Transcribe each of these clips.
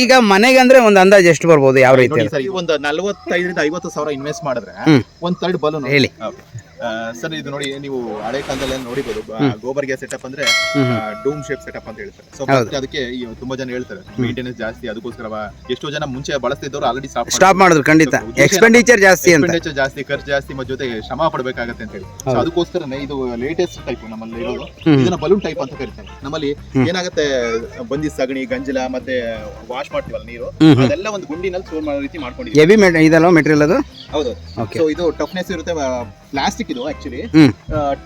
ಈಗ ಮನೆಗೆ ಅಂದ್ರೆ ಒಂದು ಅಂದಾಜು ಎಷ್ಟು ಬರ್ಬೋದು, ಯಾವ ರೀತಿ? ಒಂದು 45ರಿಂದ 50 ಸಾವಿರ ಇನ್ವೆಸ್ಟ್ ಮಾಡಿದ್ರೆ ಒಂದ್ ಥರ್ಡ್ ಬಲೂನ್ ಹೇಳಿ ಸರ್. ಇದು ನೋಡಿ, ನೀವು ಹಳೆ ಕಾಲದಲ್ಲಿ ನೋಡಿಬಹುದು, ಗೋಬರ್ ಗ್ಯಾಸ್ ಸೆಟಪ್ ಅಂದ್ರೆ ಡೂಮ್ ಶೇಪ್ ಸೆಟಪ್ ಅಂತ ಹೇಳ್ತಾರೆ. ಸೊ ಅದಕ್ಕೆ ತುಂಬಾ ಜನ ಹೇಳ್ತಾರೆ ಮೇಂಟೆನೆನ್ಸ್ ಜಾಸ್ತಿ, ಅದಕ್ಕೋಸ್ಕರ ಎಷ್ಟೋ ಜನ ಮುಂಚೆ ಬಳಸ್ತಿದ್ದವರು ಆಲ್ರೆಡಿ ಸ್ಟಾಪ್ ಮಾಡಿದ್ರು. ಖಂಡಿತ ಎಕ್ಸ್ಪೆಂಡಿಚರ್ ಜಾಸ್ತಿ, ಖರ್ಚು ಜಾಸ್ತಿ, ಮತ್ತೆ ಜೊತೆಗೆ ಶ್ರಮ ಪಡಬೇಕಾಗತ್ತೆ ಅಂತ ಹೇಳಿ. ಸೊ ಅದಕ್ಕೋಸ್ಕರನೇ ಇದು ಲೇಟೆಸ್ಟ್ ಟೈಪ್ ನಮ್ಮಲ್ಲಿ ಇರೋದು. ಇದನ್ನ ಬಲೂನ್ ಟೈಪ್ ಅಂತ ಕರೀತಾರೆ. ನಮ್ಮಲ್ಲಿ ಏನಾಗುತ್ತೆ, ಬಂದಿ ಸಗಣಿ, ಗಂಜಲ ಮತ್ತೆ ವಾಶ್ ಮಾಡ್ತೀವಲ್ಲ ನೀರು, ಅದೆಲ್ಲ ಒಂದು ಗುಂಡಿನಲ್ಲಿ ಸ್ಟೋರ್ ಮಾಡೋ ರೀತಿ ಮಾಡ್ಕೊಂಡಿದ್ದೀವಿ. ಹೆವಿ ಇದಲ್ಲ ಮೆಟೀರಿಯಲ್ ಅದು. ಹೌದು. ಸೊ ಇದು ಟಫ್ನೆಸ್ ಇರುತ್ತೆ, ಪ್ಲಾಸ್ಟಿಕ್ ಇದು ಆಕ್ಚುಲಿ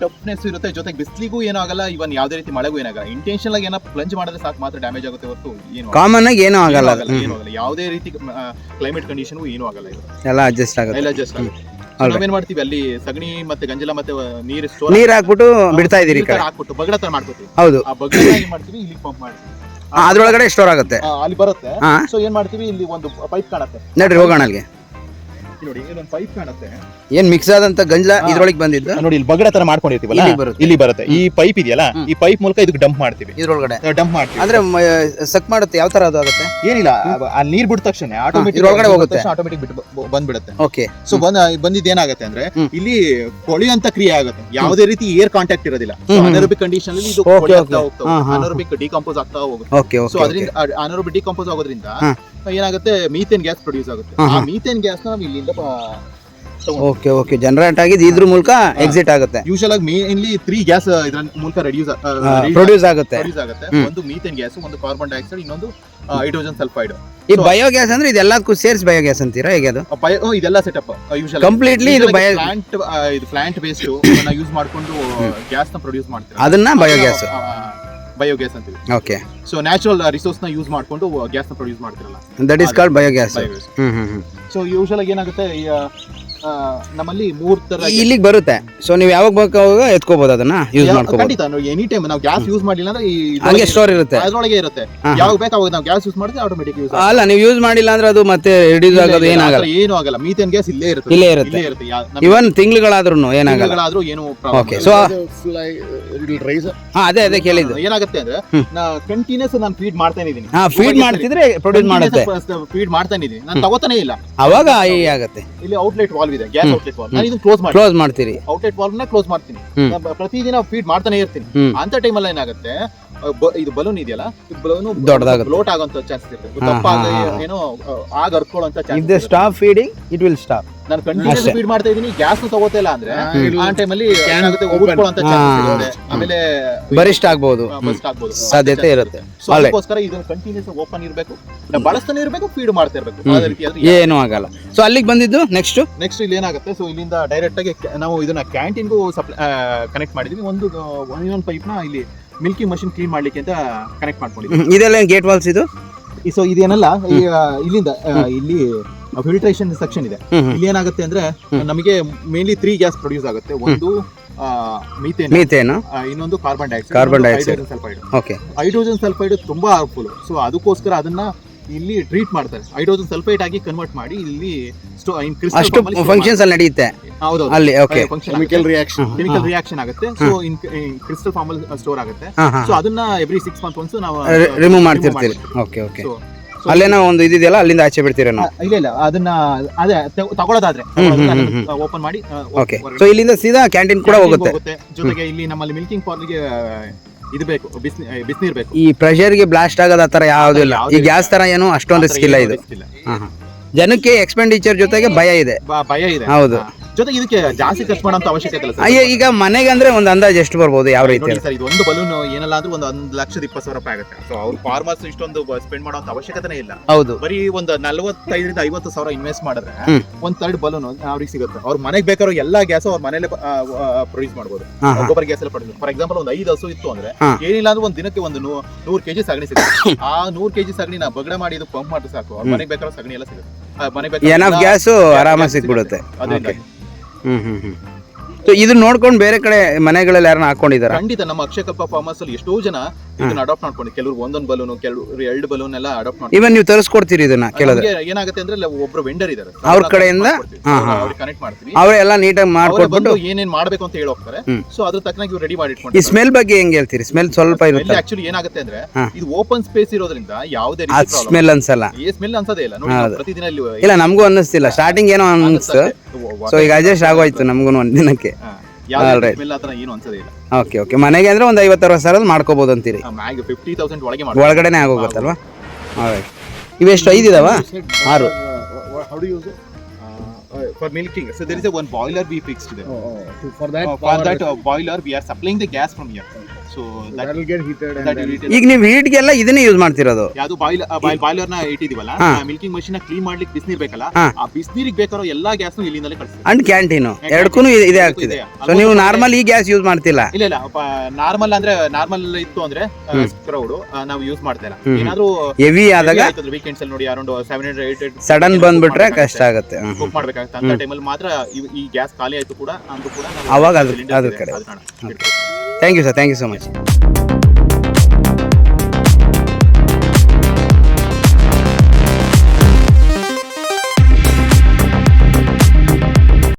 ಟಫ್ನೆಸ್ ಇರುತ್ತೆ, ಜೊತೆಗೆ ಬಿಸ್ಲಿಗೂ ಏನೂ ಆಗಲ್ಲ, ಇವನ್ ಯಾವ್ದೇ ರೀತಿ ಮಳೆಗೂ ಏನಾಗಲ್ಲ. ಇಂಟೆನ್ಷನ್ ಆಗಿ ಏನೋ ಪ್ಲಂಜ್ ಮಾಡಿದ್ರೆ ಸಾಕು ಮಾತ್ರ ಡ್ಯಾಮೇಜ್ ಆಗುತ್ತೆ ಹೊರತು ಏನು ಕಾಮನ್ ಆಗಿ ಏನೂ ಆಗಲ್ಲ. ಯಾವುದೇ ರೀತಿ ಕ್ಲೈಮೇಟ್ ಕಂಡೀಷನ್ ಏನೂ ಆಗಲ್ಲ. ಇದು ಎಲ್ಲ ಅಡ್ಜಸ್ಟ್ ಆಗುತ್ತೆ. ನಾವೇನ್ ಮಾಡ್ತೀವಿ, ಅಲ್ಲಿ ಸಗಣಿ ಮತ್ತೆ ಗಂಜಲ ಮತ್ತೆ ನೀರ್ ಹಾಕ್ಬಿಟ್ಟು ಬಿಡ್ತಾ ಇದೀರಿ, ಹಾಕ್ಬಿಟ್ಟು ಬಗಡ ತರ ಮಾಡ್ಕೊತೀವಿ. ಹೌದು, ಆ ಬಗಡ ಏನ್ ಮಾಡ್ತೀವಿ, ಇಲ್ಲಿ ಪಂಪ್ ಮಾಡ್ತೀವಿ, ಅದ್ರೊಳಗಡೆ ಸ್ಟೋರ್ ಆಗುತ್ತೆ, ಅಲ್ಲಿ ಬರುತ್ತೆ. ಸೊ ಏನ್ ಮಾಡ್ತೀವಿ, ಇಲ್ಲಿ ಒಂದು ಪೈಪ್ ಕಾಣುತ್ತೆ, ನೋಡ್ರಿ ಹೋಗೋಣ ಅಲ್ಲಿಗೆ. ನೋಡಿ ಇದೊಂದು ಪೈಪ್ ಕಾಣುತ್ತೆ, ಏನ್ ಮಿಕ್ಸ್ ಆದಂತ ಗಂಜಲ ಇದ್ರೊಳಗೆ ಬಂದಿದ್ದು ನೋಡಿ, ಇಲ್ಲಿ ಬಗಡ ತರ ಮಾಡ್ಕೊಂಡಿರ್ತೀವಲ್ಲ, ಇಲ್ಲಿ ಬರುತ್ತೆ. ಈ ಪೈಪ್ ಇದೆಯಲ್ಲ, ಈ ಪೈಪ್ ಮೂಲಕ ಇದಕ್ಕೆ ಡಂಪ್ ಮಾಡ್ತೀವಿ, ಇದ್ರೊಳಗಡೆ ಡಂಪ್ ಮಾಡ್ತೀವಿ. ಅಂದ್ರೆ ಸಕ್ ಮಾಡುತ್ತೆ, ಯಾವ ತರ ಅದು ಆಗುತ್ತೆ? ಏನಿಲ್ಲ, ಆ ನೀರ್ ಬಿಟ್ಟ ತಕ್ಷಣ ಆಟೋಮೆಟಿಕ್ ಒಳಗಡೆ ಹೋಗುತ್ತೆ, ಆಟೋಮೆಟಿಕ್ ಬಂದ್ಬಿಡುತ್ತೆ. ಓಕೆ. ಸೊ ಬಂದಿದ್ದು ಏನಾಗುತ್ತೆ ಅಂದ್ರೆ, ಇಲ್ಲಿ ಕೊಳೆಯುವಂತ ಕ್ರಿಯೆ ಆಗುತ್ತೆ, ಯಾವುದೇ ರೀತಿ ಏರ್ ಕಾಂಟ್ಯಾಕ್ಟ್ ಇರೋದಿಲ್ಲ. ಅನರೋಬಿಕ್ ಕಂಡೀಷನ್ ಅಲ್ಲಿ ಇದು ಅನರೋಬಿಕ್ ಡಿಕಂಪೋಸ್ ಆಗ್ತಾ ಹೋಗುತ್ತೆ. ಸೊ ಅದರಿಂದ ಅನರೋಬಿಕ್ ಡಿಕಂಪೋಸ್ ಆಗೋದ್ರಿಂದ ಏನಾಗುತ್ತೆ, ಮೀಥೇನ್ ಗ್ಯಾಸ್ ಪ್ರೊಡ್ಯೂಸ್ ಆಗುತ್ತೆ. ಆ ಮೀಥೇನ್ ಗ್ಯಾಸ್ ನ ನಾವು ಇಲ್ಲಿಂದ ಓಕೆ ಜನರೇಟ್ ಆಗಿದೆ, ಇದ್ರ ಮೂಲಕ ಎಕ್ಸಿಟ್ ಆಗುತ್ತೆ. ಯೂಶುವಲ್ ಆಗಿ ಮೇನ್ಲಿ 3 ಗ್ಯಾಸ್ ಇದರ ಮೂಲಕ ಪ್ರೊಡ್ಯೂಸ್ ಆಗುತ್ತೆ. ಒಂದು ಮೀಥೇನ್ ಗ್ಯಾಸ್, ಒಂದು ಕಾರ್ಬನ್ ಡೈಆಕ್ಸೈಡ್, ಇನ್ನೊಂದು ಹೈಡ್ರೋಜನ್ ಸಲ್ಫೈಡ್. ಈ ಬಯೋಗ್ಯಾಸ್ ಅಂದ್ರೆ ಇದೆಲ್ಲದಕ್ಕೂ ಸೇರಿಸಿ ಬಯೋಗ್ಯಾಸ್ ಅಂತೀರಾ? ಹೇಗೆ ಅದು? ಇದೆಲ್ಲ ಸೆಟಪ್ ಯೂಶುವಲ್ ಕಂಪ್ಲೀಟ್ಲಿ ಇದು ಪ್ಲಾಂಟ್ ವೇಸ್ಟ್ ಯೂಸ್ ಮಾಡ್ಕೊಂಡು ಗ್ಯಾಸ್ ನ ಪ್ರೊಡ್ಯೂಸ್ ಮಾಡ್ತಾರೆ, ಅದನ್ನ ಬಯೋಗ್ಯಾಸ್ ಅಂತೀವಿ. ಓಕೆ. ಸೊ ನ್ಯಾಚುರಲ್ ರಿಸೋರ್ಸ್ ನ ಯೂಸ್ ಮಾಡ್ಕೊಂಡು ಗ್ಯಾಸ್ ನ ಪ್ರೊಡ್ಯೂಸ್ ಮಾಡ್ತಿರಲ್ಲ, that is called biogas. So usual ಆಗಿ ಏನಾಗುತ್ತೆ, ನಮ್ಮಲ್ಲಿ 3 ತರ ಇಲ್ಲಿಗೆ ಬರುತ್ತೆ. ಸೊ ನೀವು ಯಾವಾಗ ಬೇಕಾಗ ಎತ್ಕೋಬಹುದು, ಅದನ್ನ ಯೂಸ್ ಮಾಡ್ಕೋಬಹುದು. ಖಂಡಿತ ಎನಿ ಟೈಮ್ ನಾವು ಗ್ಯಾಸ್ ಯೂಸ್ ಮಾಡಿಲ್ಲ ಅಂದ್ರೆ ಹಂಗೆ ಸ್ಟೋರ್ ಇರುತ್ತೆ, ಅದರೊಳಗೆ ಇರುತ್ತೆ. ಯಾವಾಗ ಬೇಕಾಗ ನಾವು ಗ್ಯಾಸ್ ಯೂಸ್ ಮಾಡಿದ್ರೆ ಆಟೋಮೆಟಿಕ್ ಯೂಸ್ ಅಲ್ಲ, ನೀವು ಯೂಸ್ ಮಾಡಿಲ್ಲ ಅಂದ್ರೆ ಅದು ಮತ್ತೆ ರಿಡ್ಯೂಸ್ ಆಗೋದು ಏನೂ ಆಗಲ್ಲ. ಮೀಥೇನ್ ಗ್ಯಾಸ್ ಇಲ್ಲೇ ಇರುತ್ತೆ. ಇವನ್ ತಿಂಗಳಾದ್ರೂ ಏನಾಗಲ್ಲ. ಏನು ಓಕೆ. ಸೊ ಅದೇ ಕೇಳಿದ್ದು. ಏನಾಗುತ್ತೆ ಅಂದ್ರೆ, ಕಂಟಿನ್ಯೂಸ್ ನಾನು ಫೀಡ್ ಮಾಡ್ತಾನೆ ಇದೀನಿ, ಫೀಡ್ ಮಾಡ್ತಿದ್ರೆ ಪ್ರೊಡ್ಯೂಸ್ ಮಾಡುತ್ತೆ, ಫೀಡ್ ಮಾಡ್ತಾನೆ ಇದೀನಿ, ನಾನು ತಗೋತಾನೆ ಇಲ್ಲ, ಅವಾಗ ಆಗುತ್ತೆ. ಇಲ್ಲಿ ಔಟ್ಲೆಟ್ ವಾಲ್ವ್ ಇದೆ, ಗ್ಯಾಸ್ ಔಟ್ಲೆಟ್ ವಾಲ್ವ್, ನಾನು ಇದನ್ನ ಕ್ಲೋಸ್ ಮಾಡ್ತೀನಿ, ಔಟ್ಲೆಟ್ ವಾಲ್ವ್ ನ ಕ್ಲೋಸ್ ಮಾಡ್ತೀನಿ, ಪ್ರತಿದಿನ ಫೀಡ್ ಮಾಡ್ತಾನೆ ಇರ್ತೀನಿ. ಅಂತ ಟೈಮಲ್ಲಿ ಏನಾಗುತ್ತೆ, ಇದು ಬಲೂನ್ ಇದೆಯಲ್ಲ, ಬಲೂನ್ ದೊಡ್ಡದಾಗುತ್ತೆ, ಬ್ಲೋಟ್ ಆಗುವಂತ ಚಾನ್ಸಸ್ ಇರುತ್ತೆ, ದಪ್ಪ ಏನೋ ಆಗ ಹರ್ಕೊಳ್ಳುವಂತ chances. If stop feeding it will stop. ನಾನು ಕಂಟಿನ್ಯೂಸ್ ಫೀಡ್ ಮಾಡ್ತಾ ಇದೀನಿ, ಗ್ಯಾಸ್ ತಗೋತಿಲ್ಲ ಅಂದ್ರೆ ಆ ಟೈಮಲ್ಲಿ ಏನಾಗುತ್ತೆ, ಉಳ್ಕೊಳ್ಳುವಂತ ಚಾನ್ಸಸ್ ಇರುತ್ತೆ, ಆಮೇಲೆ ಬರಿಷ್ಠ ಆಗ್ಬಹುದು, ಸಾಧ್ಯತೆ ಇರುತ್ತೆ. ಸೊ ಅದಕ್ಕೋಸ್ಕರ ಇದನ್ನ ಕಂಟಿನ್ಯೂಸ್ ಓಪನ್ ಇರಬೇಕು, ಬಳಸ್ತಾನೆ ಇರಬೇಕು, ಫೀಡ್ ಮಾಡ್ತಾ ಇರಬೇಕು, ಅದೇ ರೀತಿ ಏನೂ ಆಗಲ್ಲ. ಸೊ ಅಲ್ಲಿಗೆ ಬಂದಿದ್ದು ನೆಕ್ಸ್ಟ್ ಇಲ್ಲಿ ಏನಾಗುತ್ತೆ, ಸೊ ಇಲ್ಲಿಂದ ಡೈರೆಕ್ಟ್ ಆಗಿ ನಾವು ಇದನ್ನ ಕ್ಯಾಂಟೀನ್ಗೂ ಕನೆಕ್ಟ್ ಮಾಡಿದೀವಿ. ಇನ್ನೊಂದು ಪೈಪ್ ನ ಇಲ್ಲಿ ಮಿಲ್ಕಿಂಗ್ ಮಷಿನ್ ಕ್ಲೀನ್ ಮಾಡ್ಲಿಕ್ಕೆ ಅಂತ ಕನೆಕ್ಟ್ ಮಾಡ್ಕೊಂಡಿದ್ದೀವಿ. ಇದೆಲ್ಲ ಗೇಟ್ ವಾಲ್ಸ್ ಇದು. ಸೊ ಇದೇನಲ್ಲ, ಇಲ್ಲಿಂದ ಇಲ್ಲಿ ಫಿಲ್ಟ್ರೇಷನ್ ಸೆಕ್ಷನ್ ಇದೆ. ಇಲ್ಲಿ ಏನಾಗುತ್ತೆ ಅಂದ್ರೆ, ನಮಗೆ ಮೇನ್ಲಿ 3 ಗ್ಯಾಸ್ ಪ್ರೊಡ್ಯೂಸ್ ಆಗುತ್ತೆ. ಒಂದು ಮೀಥೇನ್, ಇನ್ನೊಂದು ಕಾರ್ಬನ್ ಡೈಆಕ್ಸೈಡ್, ಹೈಡ್ರೋಜನ್ ಸಲ್ಫೈಡ್ ತುಂಬಾ ಹಾರ್ಮ್ಫುಲ್. ಸೊ ಅದಕ್ಕೋಸ್ಕರ ಅದನ್ನ ಇಲ್ಲಿ ಟ್ರೀಟ್ ಮಾಡ್ತಾರೆ, ಹೈಡ್ರೋಜನ್ ಸಲ್ಫೈಡ್ ಆಗಿ ಕನ್ವರ್ಟ್ ಮಾಡಿ ಇಲ್ಲಿ ಅಷ್ಟು ಫಂಕ್ಷನ್ಸ್ ಅಲ್ಲಿ ನಡೆಯುತ್ತೆ. ಹೌದು, ಅಲ್ಲಿ ಓಕೆ, ಕೆಮಿಕಲ್ ರಿಯಾಕ್ಷನ್ ಆಗುತ್ತೆ. ಸೊ ಇನ್ ಕ್ರಿಸ್ಟಲ್ ಫಾರ್ಮ್ ಅಲ್ಲಿ ಸ್ಟೋರ್ ಆಗುತ್ತೆ. ಸೊ ಅದನ್ನ ಎವ್ರಿ 6 ಮಂತ್ ಒನ್ಸ್ ನಾವು ರಿಮೂವ್ ಮಾಡ್ತಿರ್ತೀವಿ. ಓಕೆ. ಅಲ್ಲೇನೋ ಒಂದು ಇದೆಯಲ್ಲ, ಅಲ್ಲಿಂದ ಆಚೆ ಬಿಡ್ತೀರಾ ನಾವು? ಇಲ್ಲ, ಅದನ್ನ ಅದೇ ತಗೊಳ್ಳೋದಾದ್ರೆ ಓಪನ್ ಮಾಡಿ. ಓಕೆ. ಸೊ ಇಲ್ಲಿಂದ ಸೀದಾ ಕ್ಯಾಂಟೀನ್ ಕೂಡ ಹೋಗುತ್ತೆ. ಜೊತೆಗೆ ಇಲ್ಲಿ ನಮ್ಮಲ್ಲಿ ಮಿಲ್ಕಿಂಗ್ ಪಾರ್ಲಿಗೆ ಇದು ಬೇಕು, ಬಿಸಿನೀರ್ ಬೇಕು. ಈ ಪ್ರೆಷರ್ ಗೆ ಬ್ಲಾಸ್ಟ್ ಆಗೋದು ಆತರ ಯಾವುದೂ ಇಲ್ಲ. ಈ ಗ್ಯಾಸ್ ತರ ಏನು ಅಷ್ಟೊಂದು ರಿಸ್ಕ್ ಇಲ್ಲ. ಇದು ಜನಕ್ಕೆ ಎಕ್ಸ್ಪೆಂಡಿಚರ್ ಜೊತೆಗೆ ಭಯ ಇದೆ. ಹೌದು. ಜೊತೆಗೆ ಇದಕ್ಕೆ ಜಾಸ್ತಿ ಖರ್ಚು ಮಾಡೋಂತ ಅವಶ್ಯಕತೆ ಇಲ್ಲ. ಈಗ ಮನೆಗೆ ಅಂದ್ರೆ ಒಂದು ಅಂದಾಜು ಎಷ್ಟು ಬರ್ಬೋದು, ಯಾವ ರೀತಿ? ಸರ್, ಇದು ಒಂದು ಬಲೂನ್ ಏನಲ್ಲ ಅಂದ್ರೆ ಒಂದು 1,20,000 ರೂಪಾಯಿ ಆಗುತ್ತೆ. ಸೊ ಅವ್ರು ಫಾರ್ಮರ್ಸ್ ಇಷ್ಟೊಂದು ಸ್ಪೆಂಡ್ ಮಾಡೋಂತ ಅವಶ್ಯಕತೆ ಇಲ್ಲ. ಹೌದು. ಬರೀ ಒಂದು 45ರಿಂದ 50 ಸಾವಿರ ಇನ್ವೆಸ್ಟ್ ಮಾಡಿದ್ರೆ ಒಂದ್ ಥರ್ಡ್ ಬಲೂನ್ ಅವ್ರಿಗೆ ಸಿಗುತ್ತೆ. ಅವ್ರ ಮನೆಗೆ ಬೇಕಾರೋ ಎಲ್ಲಾ ಗ್ಯಾಸ್ ಅವ್ರ ಮನೇಲೆ ಪ್ರೊಡ್ಯೂಸ್ ಮಾಡಬಹುದು. ಗೊಬ್ಬರ ಗ್ಯಾಸ್ ಎಲ್ಲ ಪ್ರೊಡ್ಯೂಸ್. ಫಾರ್ ಎಕ್ಸಾಂಪಲ್ ಒಂದು 5 ಹಸು ಇತ್ತು ಅಂದ್ರೆ ಏನಿಲ್ಲ ಅಂದ್ರೆ ಒಂದ್ ದಿನಕ್ಕೆ ಒಂದು 100 kg ಸಗಣಿ ಸಿಗುತ್ತೆ. ಆ 100 kg ಸಗಣಿ ನಾ ಬಗಡ ಮಾಡಿ ಇದು ಪಂಪ್ ಮಾಡಿದ್ರೆ ಸಾಕು, ಅವ್ರ ಮನೆಗೆ ಬೇಕಾರೋ ಸಗಣಿ ಎಲ್ಲ ಸಿಗುತ್ತೆ. ಎನಫ್ ಗ್ಯಾಸ್ ಆರಾಮಾಗಿ ಸಿಕ್ಬಿಡುತ್ತೆ. ಇದನ್ನ ನೋಡ್ಕೊಂಡು ಬೇರೆ ಕಡೆ ಮನೆಗಳಲ್ಲಿ ಯಾರನ್ನ ಹಾಕೊಂಡಿದ್ದಾರೆ? ಖಂಡಿತ ನಮ್ಮ ಅಕ್ಷಯಕಲ್ಪ ಫಾರ್ಮರ್ಸ್ ಅಲ್ಲಿ ಎಷ್ಟೋ ಜನ ಇದನ್ನ ಅಡಾಪ್ಟ್ ಮಾಡ್ಕೊಂಡು ಕೆಲವರು ಒಂದೊಂದು ಬಲೂನ್ ಕೆಲವರು 2 ಬಲೂನ್ ಎಲ್ಲ ಅಡಾಪ್ಟ್ ಮಾಡ್ಕೊಂಡು ಇವನ್ ನೀವು ತರಿಸ್ಕೊಡ್ತೀರಿ ಇದನ್ನ ಕೇಳಿದ್ರೆ ಏನಾಗುತ್ತೆ ಅಂದ್ರೆ ಒಬ್ರು ವೆಂಡರ್ ಇದಾರೆ ಅವ್ರ ಕಡೆಯಿಂದ ಅವ್ರಿಗೆ ಕನೆಕ್ಟ್ ಮಾಡ್ತೀವಿ ಅವರೆಲ್ಲ ನೀಟಾಗಿ ಮಾಡ್ಕೊಟ್ಬಿಟ್ಟು ಏನೇನ್ ಮಾಡ್ಬೇಕು ಅಂತ ಹೇಳಿ ಹೋಗ್ತಾರೆ ಸೊ ಅದ್ರ ತಕ್ಕನಾಗಿ ರೆಡಿ ಮಾಡಿ ಇಟ್ಕೊಂಡು ಈ ಸ್ಮೆಲ್ ಬಗ್ಗೆ ಹೆಂಗ್ ಹೇಳ್ತೀರಿ ಸ್ಮೆಲ್ ಸ್ವಲ್ಪ ಇರುತ್ತೆ ಆಕ್ಚುಲಿ ಏನಾಗುತ್ತೆ ಅಂದ್ರೆ ಇದು ಓಪನ್ ಸ್ಪೇಸ್ ಇರೋದ್ರಿಂದ ಯಾವುದೇ ಆ ಸ್ಮೆಲ್ ಅನ್ಸಲ್ಲ ಈ ಸ್ಮೆಲ್ ಅನ್ಸೋದೇ ಇಲ್ಲ ನೋಡಿ ಪ್ರತಿದಿನ ಇಲ್ಲಿ ಇಲ್ಲ ನಮಗೂ ಅನ್ನಿಸ್ತಿಲ್ಲ ಸ್ಟಾರ್ಟಿಂಗ್ ಏನೋ ಅನ್ಸ್ತು ಸೊ ಈಗ ಅಡ್ಜಸ್ಟ್ ಆಗೋಯ್ತು ನಮಗೂ ಒಂದ್ ದಿನಕ್ಕೆ ಓಕೆ ಓಕೆ ಮನೆಗೆ ಅಂದ್ರೆ ಒಂದು 50-60 ಸಾವಿರ ಮಾಡ್ಕೋಬಹುದು ಅಂತೀರಿ 50,000 ಒಳಗಡೆನೆ ಆಗೋಗುತ್ತಲ್ವಾ ಇವೆಷ್ಟು 5 ಇದಾವ 6 for milking so there is a one boiler we fixed there for that boiler we are supplying the gas from here so that will get heated ಈಗ ನೀವು ಹೀಟ್ ಗೆಲ್ಲ ಇದನ್ನೇ ಯೂಸ್ ಮಾಡ್ತಿರೋದು ಯಾವುದು ಬಾಯ್ಲರ್ ನ ಇಟ್ಟಿದೀವಲ್ಲ ಮಿಲ್ಕಿಂಗ್ ಮಷೀನ್ ಕ್ಲೀನ್ ಮಾಡ್ಲಿಕ್ಕೆ ಬಿಸಿನೀರು ಬೇಕಲ್ಲ ಆ ಬಿಸಿನೀರಿಗೆ ಬೇಕಾರೋ ಎಲ್ಲಾ ಗ್ಯಾಸ್ ಇಲ್ಲಿಂದಲೇ ಕಳಿಸ್ತೀವಿ ಅಂಡ್ ಕ್ಯಾಂಟೀನ್ ಎರಡಕ್ಕೂ ಇದೇ ಆಗ್ತಿದೆ ಸೊ ನೀವು ನಾರ್ಮಲ್ ಈ ಗ್ಯಾಸ್ ಯೂಸ್ ಮಾಡ್ತಿಲ್ಲ ಇಲ್ಲ ನಾರ್ಮಲ್ ಅಂದ್ರೆ ನಾರ್ಮಲ್ ಇತ್ತು ಅಂದ್ರೆ ಕ್ರೌಡ್ ನಾವು ಯೂಸ್ ಮಾಡ್ತಾ ಇಲ್ಲ ಏನಾದ್ರೂ ಹೆವಿ ಆದಾಗ ವೀಕೆಂಡ್ಸ್ ಅಲ್ಲಿ ನೋಡಿ ಅರೌಂಡ್ 700-800 ಸಡನ್ ಬಂದ್ಬಿಟ್ರೆ ಕಷ್ಟ ಆಗುತ್ತೆ ಕುಕ್ ಮಾಡ್ಬೇಕಾಗುತ್ತೆ ಅಂತ ಟೈಮಲ್ಲಿ ಮಾತ್ರ ಈ ಗ್ಯಾಸ್ ಖಾಲಿ ಆಯ್ತು ಕೂಡ ಅಂದ್ರೂ ಕೂಡ ಅವಾಗ ಅದ್ರ ಕಡೆ thank you sir thank you so much